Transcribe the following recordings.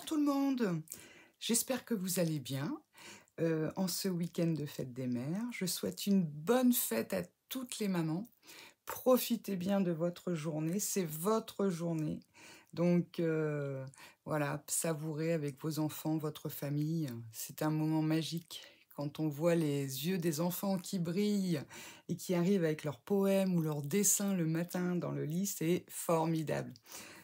Bonjour tout le monde, j'espère que vous allez bien en ce week-end de fête des mères. Je souhaite une bonne fête à toutes les mamans. Profitez bien de votre journée, c'est votre journée. Donc voilà, savourez avec vos enfants, votre famille. C'est un moment magique quand on voit les yeux des enfants qui brillent et qui arrivent avec leurs poèmes ou leurs dessins le matin dans le lit, c'est formidable.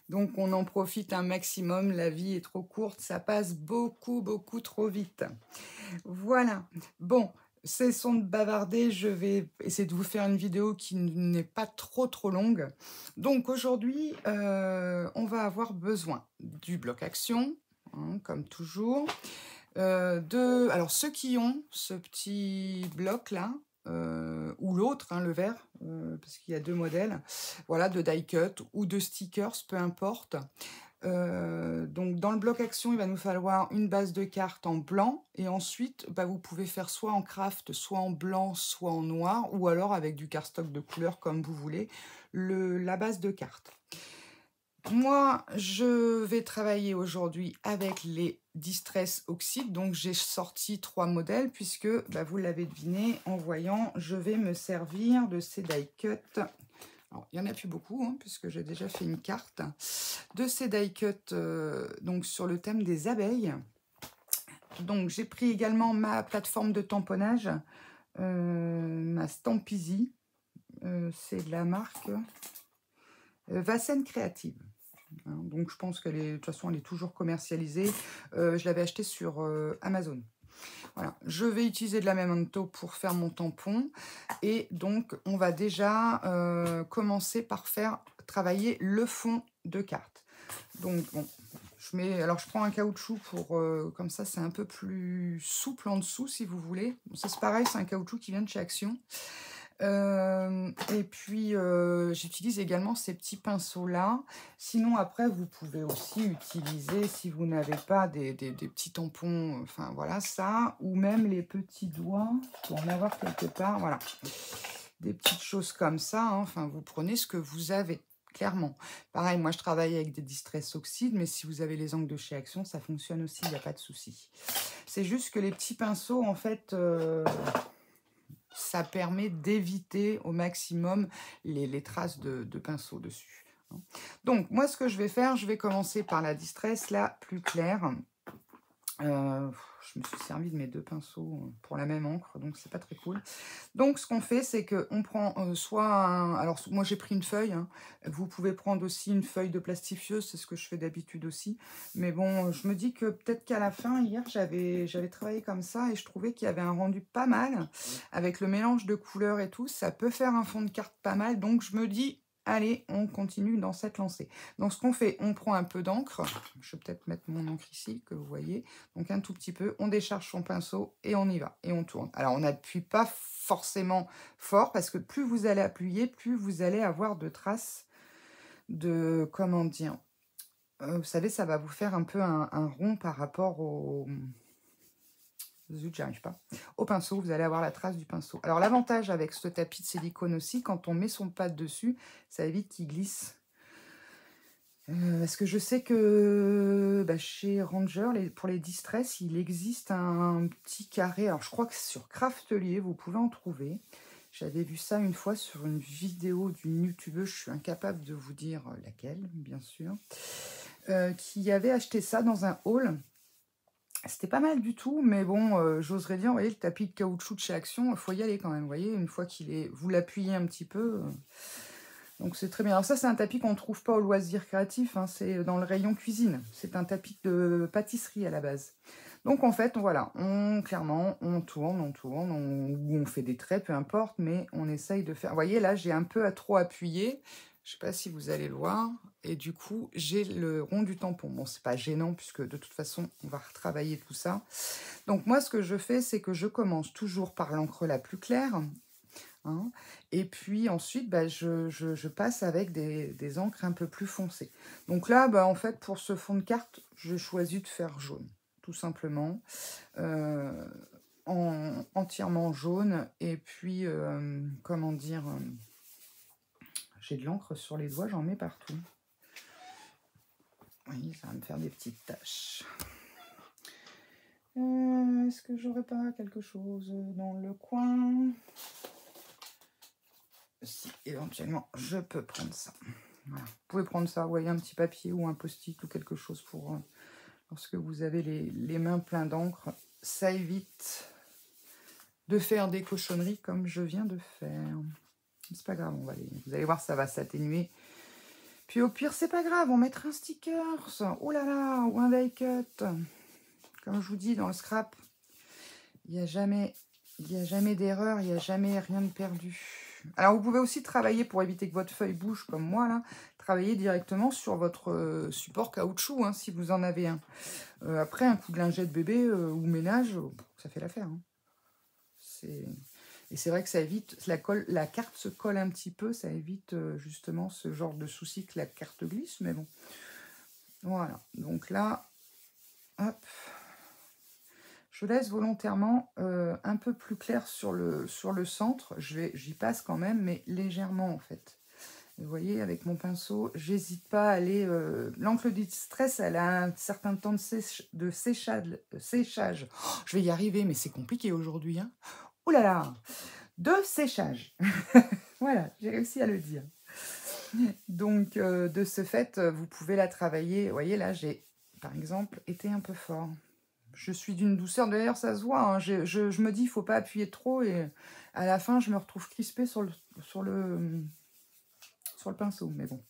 Donc on en profite un maximum, la vie est trop courte, ça passe beaucoup, beaucoup trop vite. Voilà. Bon, cessons de bavarder, je vais essayer de vous faire une vidéo qui n'est pas trop, trop longue. Donc aujourd'hui, on va avoir besoin du bloc action, hein, comme toujours. Alors ceux qui ont ce petit bloc-là, ou l'autre, hein, le vert, parce qu'il y a 2 modèles, voilà, de die cut ou de stickers, peu importe. Donc dans le bloc action, il va nous falloir une base de cartes en blanc et ensuite, bah, vous pouvez faire soit en craft, soit en blanc, soit en noir ou alors avec du cardstock de couleur comme vous voulez, la base de cartes. Moi, je vais travailler aujourd'hui avec les Distress Oxide. Donc, j'ai sorti 3 modèles puisque, bah, vous l'avez deviné en voyant, je vais me servir de ces die cut. Alors, il n'y en a plus beaucoup, hein, puisque j'ai déjà fait une carte. De ces die cut donc, sur le thème des abeilles. Donc, j'ai pris également ma plateforme de tamponnage, ma Stampizy. C'est de la marque Vassen Créative. Donc je pense qu'elle est, de toute façon, elle est toujours commercialisée. Je l'avais achetée sur Amazon. Voilà. Je vais utiliser de la Memento pour faire mon tampon. Et donc, on va déjà commencer par faire travailler le fond de carte. Donc, bon, je prends un caoutchouc pour, comme ça, c'est un peu plus souple en dessous, si vous voulez. Bon, ça, c'est pareil, c'est un caoutchouc qui vient de chez Action. Et puis j'utilise également ces petits pinceaux là. Sinon après vous pouvez aussi utiliser, si vous n'avez pas des petits tampons, enfin voilà ça, ou même les petits doigts, pour en avoir quelque part, voilà, des petites choses comme ça, hein. Enfin vous prenez ce que vous avez, clairement. Pareil, moi je travaille avec des Distress Oxide, mais si vous avez les angles de chez Action, ça fonctionne aussi, il n'y a pas de souci. C'est juste que les petits pinceaux, en fait, ça permet d'éviter au maximum les traces de pinceau dessus. Donc, moi, ce que je vais faire, je vais commencer par la Distress, la plus claire. Je me suis servi de mes 2 pinceaux pour la même encre, donc c'est pas très cool. Donc, ce qu'on fait, c'est qu'on prend soit un... Alors, moi, j'ai pris une feuille. Hein. Vous pouvez prendre aussi une feuille de plastifieuse, c'est ce que je fais d'habitude aussi. Mais bon, je me dis que peut-être qu'à la fin, hier, j'avais travaillé comme ça et je trouvais qu'il y avait un rendu pas mal. Avec le mélange de couleurs et tout, ça peut faire un fond de carte pas mal. Donc, je me dis... Allez, on continue dans cette lancée. Donc, ce qu'on fait, on prend un peu d'encre. Je vais peut-être mettre mon encre ici, que vous voyez. Donc, un tout petit peu. On décharge son pinceau et on y va. Et on tourne. Alors, on n'appuie pas forcément fort parce que plus vous allez appuyer, plus vous allez avoir de traces de... Comment dire, vous savez, ça va vous faire un peu un rond par rapport au... Zut, j'arrive pas. Au pinceau, vous allez avoir la trace du pinceau. Alors, l'avantage avec ce tapis de silicone aussi, quand on met son pad dessus, ça évite qu'il glisse. Parce que je sais que bah, chez Ranger, pour les Distress, il existe un petit carré. Alors, je crois que sur Craftelier, vous pouvez en trouver. J'avais vu ça une fois sur une vidéo d'une youtubeuse, je suis incapable de vous dire laquelle, bien sûr, qui avait acheté ça dans un haul. C'était pas mal du tout, mais bon, j'oserais dire, vous voyez, le tapis de caoutchouc de chez Action, il faut y aller quand même, vous voyez, une fois qu'il est... Vous l'appuyez un petit peu, donc c'est très bien. Alors ça, c'est un tapis qu'on ne trouve pas au loisir créatif, hein, c'est dans le rayon cuisine. C'est un tapis de pâtisserie à la base. Donc en fait, voilà, clairement, on tourne, on fait des traits, peu importe, mais on essaye de faire... Vous voyez, là, j'ai un peu à trop appuyé. Je ne sais pas si vous allez le voir. Et du coup, j'ai le rond du tampon. Bon, c'est pas gênant puisque de toute façon, on va retravailler tout ça. Donc moi, ce que je fais, c'est que je commence toujours par l'encre la plus claire. Hein, et puis ensuite, bah, je passe avec des encres un peu plus foncées. Donc là, bah, en fait, pour ce fond de carte, je choisis de faire jaune, tout simplement. Entièrement jaune. Et puis, comment dire... j'ai de l'encre sur les doigts, j'en mets partout. Oui, ça va me faire des petites taches. Est-ce que j'aurais pas quelque chose dans le coin? Si, éventuellement, je peux prendre ça. Voilà. Vous pouvez prendre ça, vous voyez, un petit papier ou un post-it ou quelque chose pour lorsque vous avez les mains pleines d'encre. Ça évite de faire des cochonneries comme je viens de faire. C'est pas grave, vous allez voir, ça va s'atténuer. Puis au pire, c'est pas grave, on mettra un sticker. Oh là là, ou un die cut. Comme je vous dis, dans le scrap, il n'y a jamais d'erreur, il n'y a jamais rien de perdu. Alors, vous pouvez aussi travailler, pour éviter que votre feuille bouge comme moi, là, travailler directement sur votre support caoutchouc, hein, si vous en avez un. Après, un coup de lingette bébé ou ménage, ça fait l'affaire. Hein. Et c'est vrai que ça évite, la carte se colle un petit peu, ça évite justement ce genre de souci que la carte glisse, mais bon. Voilà, donc là, hop. Je laisse volontairement un peu plus clair sur le centre. J'y passe quand même, mais légèrement en fait. Vous voyez, avec mon pinceau, j'hésite pas à aller... L'encre du Distress, elle a un certain temps de séchage. Oh, je vais y arriver, mais c'est compliqué aujourd'hui. Hein. Ouh là là, de séchage. Voilà, j'ai réussi à le dire. Donc, de ce fait, vous pouvez la travailler. Vous voyez, là, j'ai, par exemple, été un peu fort. Je suis d'une douceur, d'ailleurs ça se voit, hein. Je me dis il ne faut pas appuyer trop et à la fin je me retrouve crispée sur le pinceau, mais bon.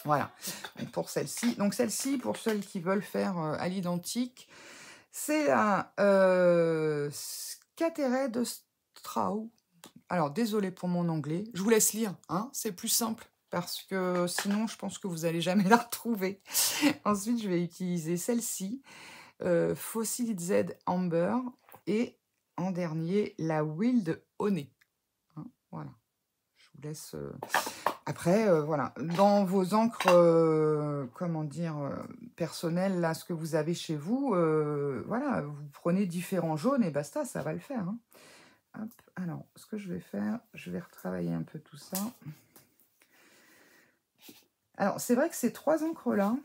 Voilà, donc pour celle-ci. Donc celle-ci, pour celles qui veulent faire à l'identique, c'est la Scattered de Straw. Alors désolé pour mon anglais, je vous laisse lire, hein, c'est plus simple. Parce que sinon, je pense que vous n'allez jamais la retrouver. Ensuite, je vais utiliser celle-ci. Fossil Z Amber et en dernier la Wild Honey. Hein, voilà, je vous laisse. Après, voilà, dans vos encres, comment dire, personnelles, là, ce que vous avez chez vous, voilà, vous prenez différents jaunes et basta, ça va le faire. Hein. Hop. Alors, ce que je vais faire, je vais retravailler un peu tout ça. Alors, c'est vrai que ces trois encres-là,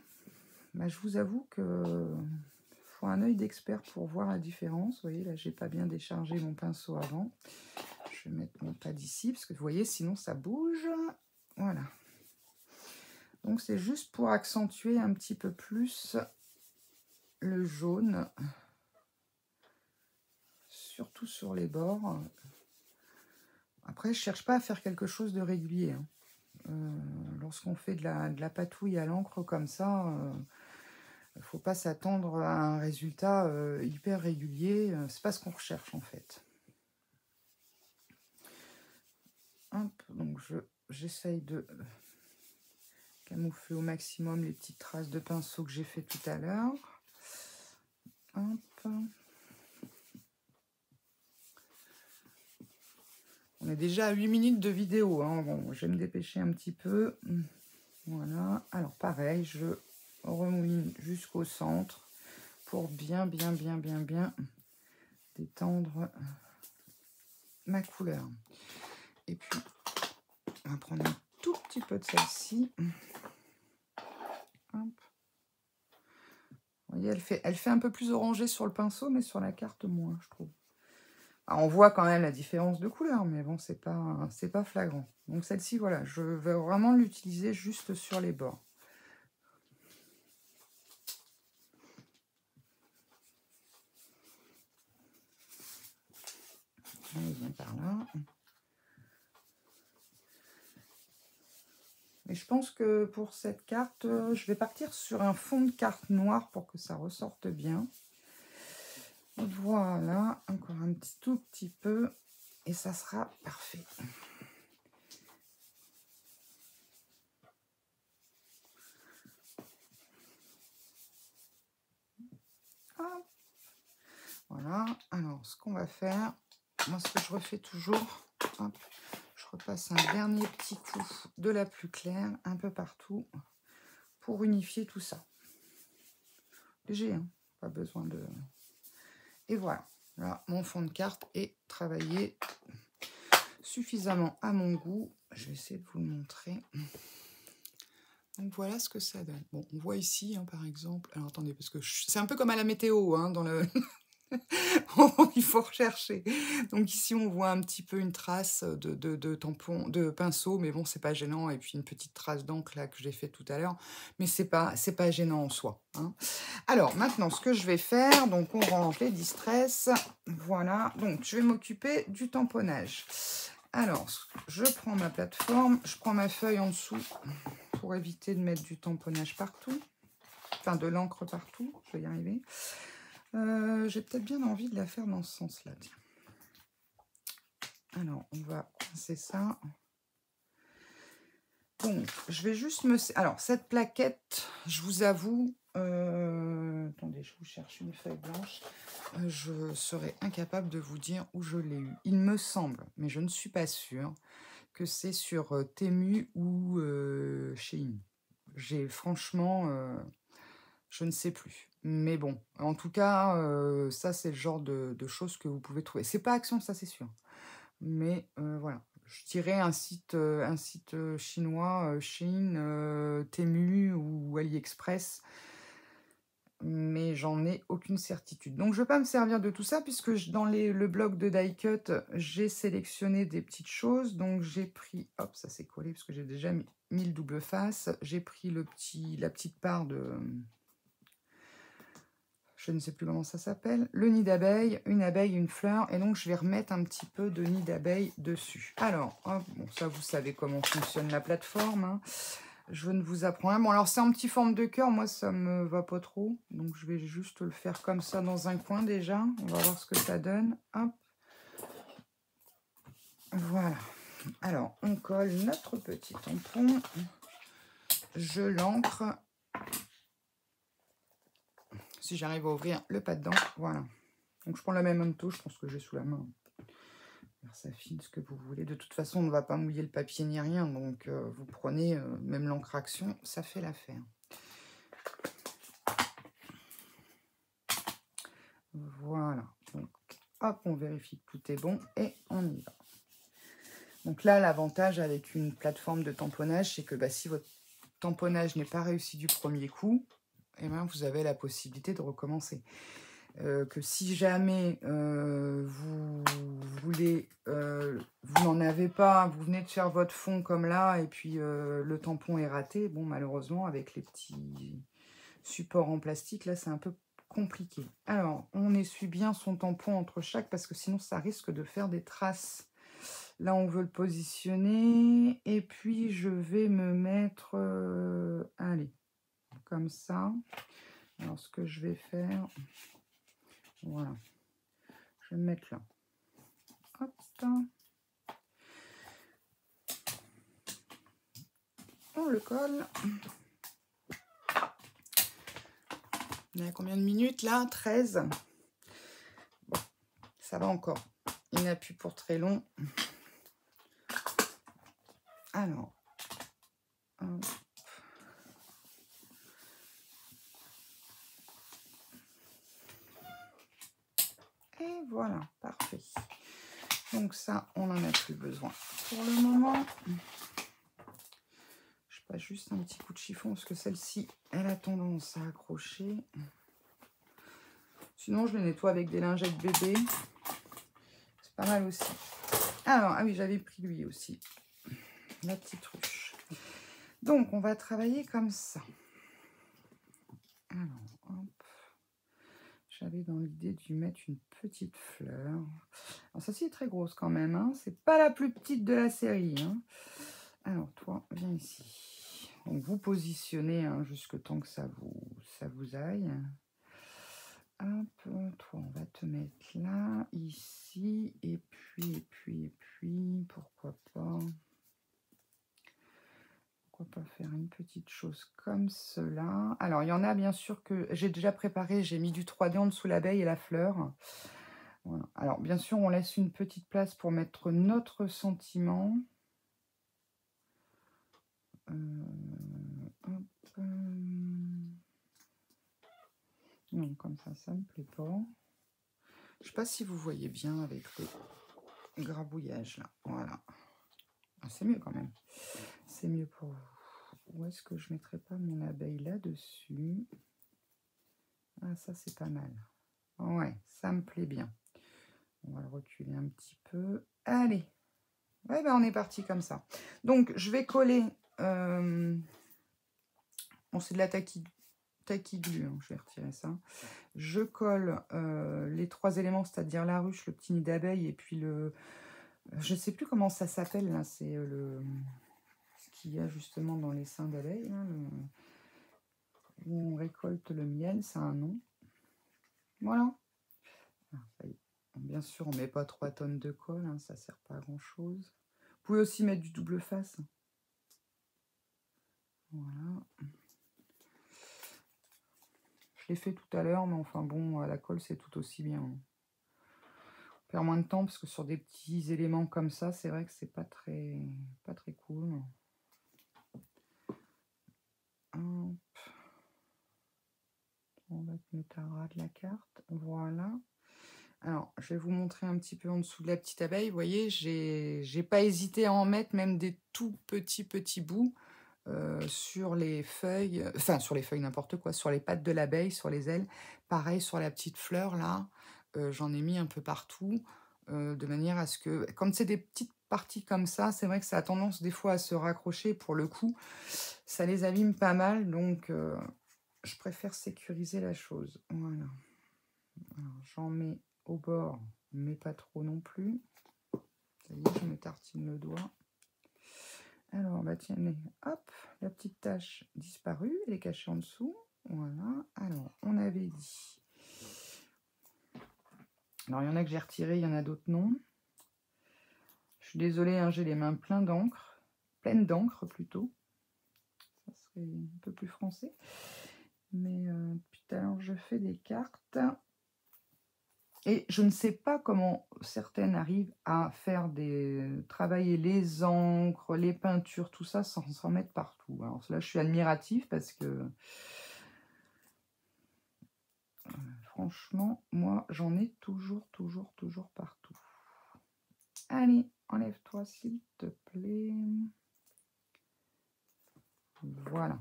bah, je vous avoue que faut un œil d'expert pour voir la différence. Vous voyez, là, j'ai pas bien déchargé mon pinceau avant. Je vais mettre mon pad ici, parce que vous voyez, sinon ça bouge. Voilà. Donc, c'est juste pour accentuer un petit peu plus le jaune. Surtout sur les bords. Après, je cherche pas à faire quelque chose de régulier. Hein. Lorsqu'on fait de la patouille à l'encre comme ça... il ne faut pas s'attendre à un résultat hyper régulier. C'est pas ce qu'on recherche en fait. Hop, donc j'essaye de camoufler au maximum les petites traces de pinceau que j'ai fait tout à l'heure. Hop. On est déjà à 8 minutes de vidéo. Hein. Bon, je vais me dépêcher un petit peu. Voilà. Alors pareil, je remouline jusqu'au centre pour bien détendre ma couleur. Et puis, on va prendre un tout petit peu de celle-ci. Vous voyez, elle fait un peu plus orangée sur le pinceau, mais sur la carte moins, je trouve. Alors, on voit quand même la différence de couleur, mais bon, c'est pas flagrant. Donc celle-ci, voilà, je vais vraiment l'utiliser juste sur les bords. Allez, viens par là. Et je pense que pour cette carte, je vais partir sur un fond de carte noir pour que ça ressorte bien. Voilà, encore un tout petit peu et ça sera parfait. Hop. Voilà, alors ce qu'on va faire, moi ce que je refais toujours, hop, je repasse un dernier petit coup de la plus claire un peu partout pour unifier tout ça. Léger, hein, pas besoin de... Et voilà, là mon fond de carte est travaillé suffisamment à mon goût. Je vais essayer de vous le montrer. Donc voilà ce que ça donne. Bon, on voit ici, hein, par exemple. Alors attendez, parce que c'est un peu comme à la météo, hein, dans le. Il faut rechercher. Donc ici, on voit un petit peu une trace de tampon, de pinceau, mais bon, c'est pas gênant. Et puis une petite trace d'encre là que j'ai fait tout à l'heure, mais c'est pas gênant en soi, hein. Alors maintenant, ce que je vais faire, donc on range les distress. Voilà. Donc je vais m'occuper du tamponnage. Alors, je prends ma plateforme, je prends ma feuille en dessous pour éviter de mettre du tamponnage partout, enfin de l'encre partout. Je vais y arriver. J'ai peut-être bien envie de la faire dans ce sens-là. Alors, on va coincer ça. Donc, je vais juste me... Alors, cette plaquette, je vous avoue... Attendez, je vous cherche une feuille blanche. Je serais incapable de vous dire où je l'ai eu. Il me semble, mais je ne suis pas sûre, que c'est sur Temu ou Shein. J'ai franchement... je ne sais plus. Mais bon, en tout cas, ça, c'est le genre de choses que vous pouvez trouver. C'est pas Action, ça, c'est sûr. Mais voilà. Je dirais un site chinois, Shein, Temu ou AliExpress. Mais j'en ai aucune certitude. Donc, je ne vais pas me servir de tout ça puisque dans le blog de Die Cut, j'ai sélectionné des petites choses. Donc, j'ai pris... Hop, ça s'est collé parce que j'ai déjà mis le double face. J'ai pris la petite part de... Je ne sais plus comment ça s'appelle. Le nid d'abeille, une abeille, une fleur. Et donc, je vais remettre un petit peu de nid d'abeille dessus. Alors, hop, bon, ça, vous savez comment fonctionne la plateforme, hein. Je ne vous apprends rien. Bon, alors, c'est en petite forme de cœur. Moi, ça me va pas trop. Donc, je vais juste le faire comme ça dans un coin déjà. On va voir ce que ça donne. Hop. Voilà. Alors, on colle notre petit tampon. Je l'ancre. Si j'arrive à ouvrir le pas dedans, voilà. Donc je prends la même touche, je pense que j'ai sous la main. Faire ça fine, ce que vous voulez. De toute façon, on ne va pas mouiller le papier ni rien, donc vous prenez même l'encre Action, ça fait l'affaire. Voilà. Donc hop, on vérifie que tout est bon et on y va. Donc là, l'avantage avec une plateforme de tamponnage, c'est que bah, si votre tamponnage n'est pas réussi du premier coup, eh ben, vous avez la possibilité de recommencer. Que si jamais vous voulez, vous n'en avez pas, vous venez de faire votre fond comme là, et puis le tampon est raté, bon, malheureusement, avec les petits supports en plastique, là, c'est un peu compliqué. Alors, on essuie bien son tampon entre chaque, parce que sinon, ça risque de faire des traces. Là, on veut le positionner, et puis je vais me mettre, allez, comme ça. Alors, ce que je vais faire... Voilà, je vais me mettre là. Hop. On le colle. On est à combien de minutes là? 13. Bon, ça va encore. Il n'y a plus pour très long. Alors. Hop. Et voilà, parfait. Donc ça, on n'en a plus besoin pour le moment. Je passe juste un petit coup de chiffon parce que celle-ci, elle a tendance à accrocher. Sinon, je les nettoie avec des lingettes bébé. C'est pas mal aussi. Alors, ah oui, j'avais pris lui aussi. La petite ruche. Donc, on va travailler comme ça. Alors, hop. J'avais dans l'idée de lui mettre une petite fleur. Alors, celle-ci est très grosse quand même, hein. C'est pas la plus petite de la série, hein. Alors, toi, viens ici. Donc, vous positionnez hein, jusque temps que ça vous aille. Hop, toi, on va te mettre là, ici, et puis, pourquoi pas... Pourquoi pas faire une petite chose comme cela. Alors, il y en a bien sûr que j'ai déjà préparé. J'ai mis du 3D en dessous l'abeille et la fleur. Voilà. Alors, bien sûr, on laisse une petite place pour mettre notre sentiment. Hop. Non, comme ça me plaît pas. Je sais pas si vous voyez bien avec le grabouillage là. Voilà. Ah, c'est mieux quand même. C'est mieux pour vous. où est-ce que je ne mettrais pas mon abeille là-dessus? Ah, ça, c'est pas mal. Ouais, ça me plaît bien. On va le reculer un petit peu. Allez. Ouais, ben on est parti comme ça. Donc, je vais coller... Bon, c'est de la taquiglu, hein, je vais retirer ça. Je colle les 3 éléments, c'est-à-dire la ruche, le petit nid d'abeille et puis le... Je ne sais plus comment ça s'appelle, là. C'est ce qu'il y a justement dans les seins d'abeille, où on récolte le miel, ça a un nom. Voilà. Ah, ça y est. Bien sûr, on ne met pas 3 tonnes de colle, hein, ça ne sert pas à grand-chose. Vous pouvez aussi mettre du double face. Voilà. Je l'ai fait tout à l'heure, mais enfin bon, à la colle, c'est tout aussi bien. On perd moins de temps, parce que sur des petits éléments comme ça, c'est vrai que c'est pas très cool. Hop. On va te mettre à ras de la carte. Voilà. Alors, je vais vous montrer un petit peu en dessous de la petite abeille. Vous voyez, j'ai pas hésité à en mettre même des tout petits bouts sur les feuilles, enfin sur les feuilles n'importe quoi, sur les pattes de l'abeille, sur les ailes. Pareil sur la petite fleur là, j'en ai mis un peu partout, de manière à ce que, comme c'est des petites parties comme ça, c'est vrai que ça a tendance des fois à se raccrocher. Pour le coup, ça les abîme pas mal, donc je préfère sécuriser la chose. Voilà. J'en mets au bord, mais pas trop non plus. Ça y est, je me tartine le doigt. Alors, bah tiens, hop, la petite tache disparue, elle est cachée en dessous. Voilà. Alors, on avait dit. Alors, il y en a que j'ai retiré, il y en a d'autres non. Je suis désolée, hein, j'ai les mains pleines d'encre plutôt. Ça serait un peu plus français. Mais puis alors, je fais des cartes. Et je ne sais pas comment certaines arrivent à faire travailler les encres, les peintures, tout ça sans s'en mettre partout. Alors là, je suis admirative parce que franchement, moi, j'en ai toujours partout. Allez, enlève-toi s'il te plaît. Voilà.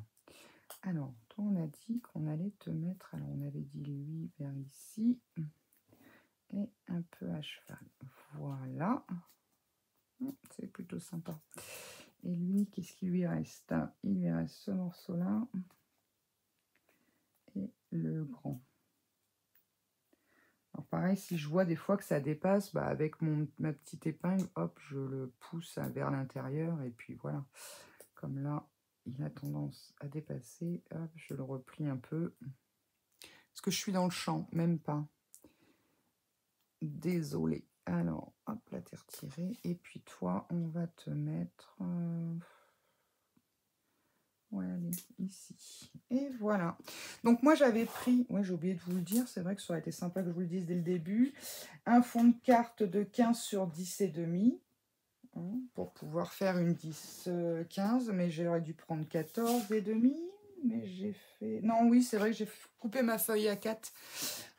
Alors, toi, on a dit qu'on allait te mettre... Alors, on avait dit lui vers ici. Et un peu à cheval. Voilà. C'est plutôt sympa. Et lui, qu'est-ce qu'il lui reste? Il lui reste ce morceau-là. Et le grand. Alors pareil, si je vois des fois que ça dépasse, bah avec ma petite épingle, hop, je le pousse vers l'intérieur. Et puis voilà. Comme là, il a tendance à dépasser, hop, je le replie un peu. Parce que je suis dans le champ, même pas. Désolée. Alors, hop, la terre tirée. Et puis toi, on va te mettre... Ouais, allez, ici. Et voilà. Donc moi, j'avais pris... Ouais, j'ai oublié de vous le dire. C'est vrai que ça aurait été sympa que je vous le dise dès le début. Un fond de carte de 15 sur 10 et demi. Hein, pour pouvoir faire une 10-15. Mais j'aurais dû prendre 14 et demi. Mais j'ai fait... Non, oui, c'est vrai que j'ai coupé ma feuille à 4.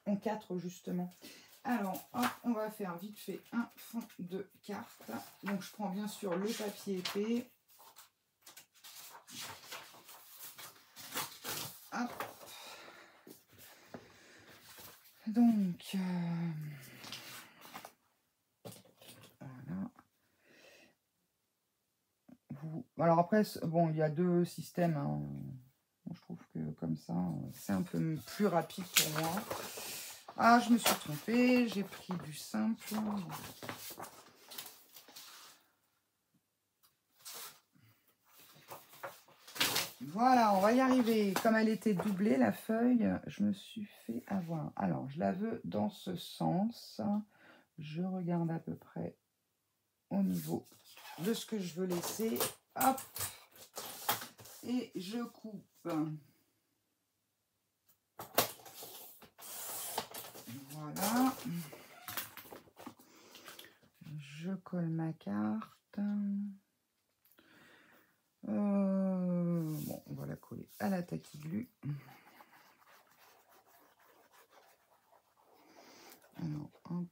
En 4, justement. Alors, hop, on va faire vite fait un fond de carte. Donc, je prends bien sûr le papier épais. Hop. Donc, voilà. Alors après, bon, il y a 2 systèmes. Hein. Je trouve que comme ça, c'est un peu plus rapide pour moi. Ah, je me suis trompée. J'ai pris du simple. Voilà, on va y arriver. Comme elle était doublée, la feuille, je me suis fait avoir. Alors, je la veux dans ce sens. Je regarde à peu près au niveau de ce que je veux laisser. Hop. Et je coupe. Voilà. Je colle ma carte. Bon, on va la coller à la taquiglu. Alors, hop.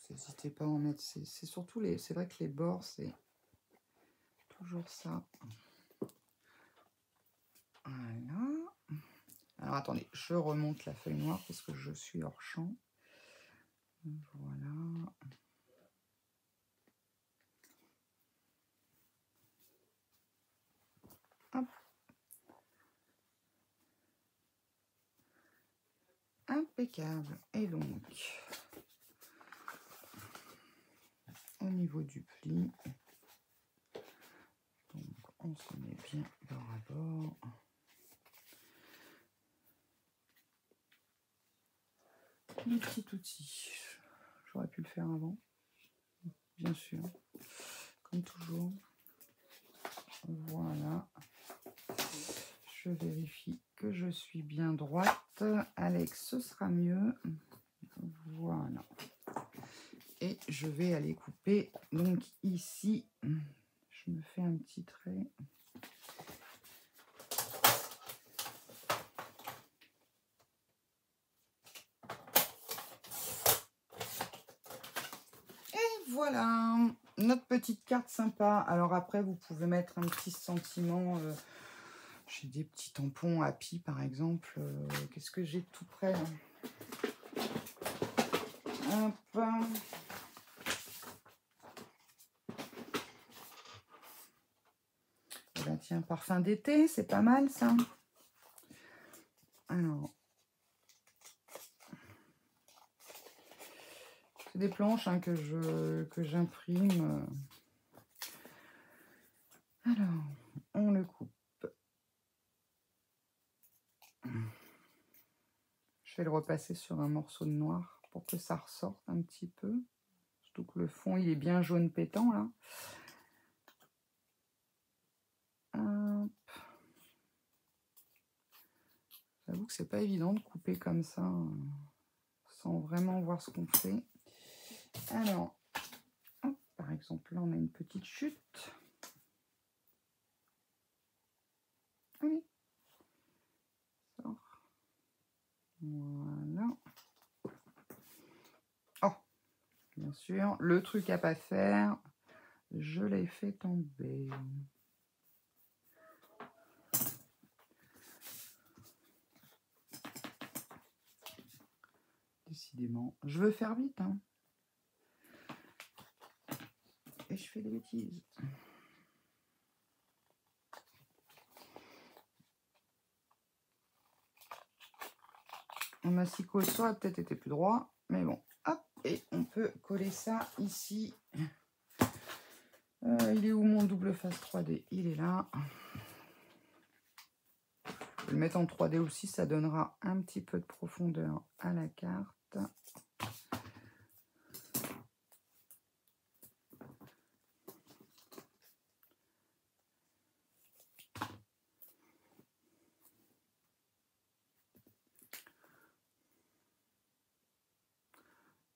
N'hésitez pas à en mettre. C'est surtout les... C'est vrai que les bords, c'est toujours ça. attendez, je remonte la feuille noire parce que je suis hors champ. Voilà. Hop. Impeccable. Et donc, au niveau du pli, donc on se met bien bord à bord. Le petit outil, j'aurais pu le faire avant, bien sûr, comme toujours. Voilà. Je vérifie que je suis bien droite. Alex, ce sera mieux. Voilà. Et je vais aller couper. Donc ici, je me fais un petit trait. Et voilà, notre petite carte sympa. Alors après, vous pouvez mettre un petit sentiment. J'ai des petits tampons Happy, par exemple. Qu'est-ce que j'ai tout près là? Hop. Eh ben, tiens, parfum d'été, c'est pas mal ça. Alors, c'est des planches hein, que j'imprime. Alors, on le coupe. Je vais le repasser sur un morceau de noir pour que ça ressorte un petit peu. Surtout que le fond, il est bien jaune pétant là. Hop. J'avoue que c'est pas évident de couper comme ça sans vraiment voir ce qu'on fait. Alors, hop, par exemple, là on a une petite chute. Allez. Sort. Voilà. Oh, bien sûr, le truc à pas faire, je l'ai fait tomber. Décidément, je veux faire vite, hein. Et je fais des bêtises. Mon massicot ça a peut-être été plus droit, mais bon, hop, et on peut coller ça ici. Il est où mon double face 3D? Il est là. Je vais le mettre en 3D aussi, ça donnera un petit peu de profondeur à la carte.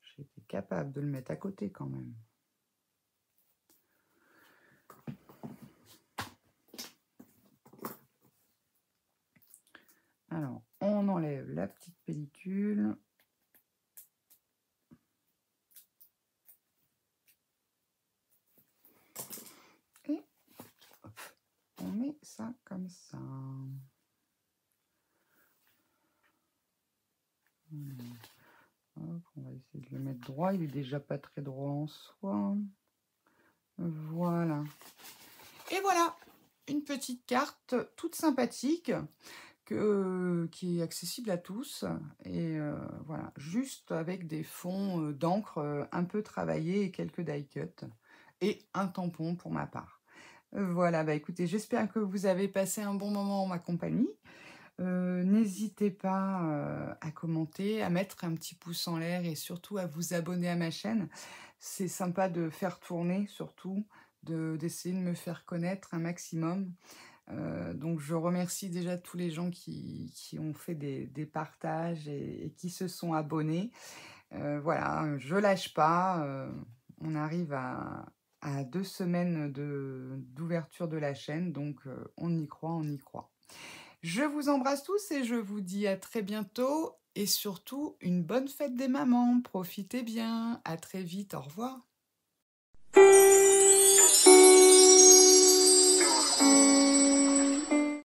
J'ai été capable de le mettre à côté quand même. Alors, on enlève la petite pellicule. Et hop, on met ça comme ça. Hop, on va essayer de le mettre droit. Il est déjà pas très droit en soi. Voilà. Et voilà, une petite carte toute sympathique qui est accessible à tous. Et voilà, juste avec des fonds d'encre un peu travaillés et quelques die cuts. Et un tampon pour ma part. Voilà, bah écoutez, j'espère que vous avez passé un bon moment en ma compagnie. N'hésitez pas à commenter, à mettre un petit pouce en l'air et surtout à vous abonner à ma chaîne. C'est sympa de faire tourner, surtout, d'essayer de me faire connaître un maximum. Donc je remercie déjà tous les gens qui ont fait des partages et qui se sont abonnés. Voilà, je lâche pas. On arrive à 2 semaines d'ouverture de la chaîne, donc on y croit, on y croit. Je vous embrasse tous et je vous dis à très bientôt et surtout une bonne fête des mamans. Profitez bien. À très vite. Au revoir.